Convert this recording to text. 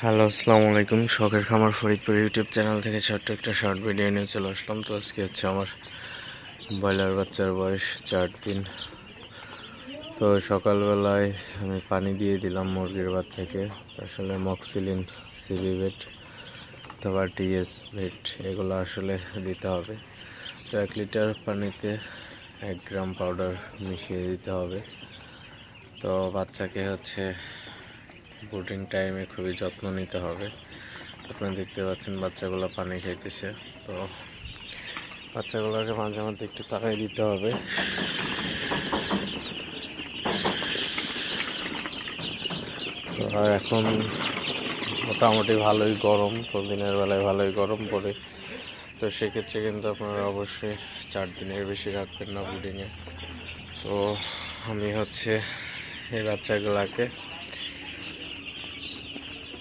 Hello, আসসালামু আলাইকুম। শখের খামার ফরিদপুর ইউটিউব চ্যানেল থেকে ছোট্ট একটা শর্ট ভিডিও নিয়ে চলে আসলাম। তো আজকে হচ্ছে আমার ব্রয়লার বাচ্চার বয়স 4 দিন। তো সকালবেলায় আমি পানি দিয়ে দিলাম মুরগির বাচ্চাকে। আসলে মক্সিলিন, সিবিভেট অথবা টিএস ভেট এগুলো আসলে দিতে হবে। তো 1 লিটার পানিতে 1 গ্রাম পাউডার মিশিয়ে দিতে হবে। তো বাচ্চাকে হচ্ছে ব্রুডিং টাইমে খুবই যত্ন নিতে হবে। আপনারা দেখতে পাচ্ছেন বাচ্চাগুলো পানি খাইতেছে। তো বাচ্চাগুলোকে মাঝে মধ্যে একটু তাকাই দিতে হবে। তো আর এখন মোটামুটি ভালোই গরম, তো দিনের বেলায় ভালোই গরম পড়ে। তো সেক্ষেত্রে কিন্তু আপনারা অবশ্যই 4 দিনের বেশি রাখবেন না ব্রিডিংয়ে। তো আমি হচ্ছে এই বাচ্চাগুলোকে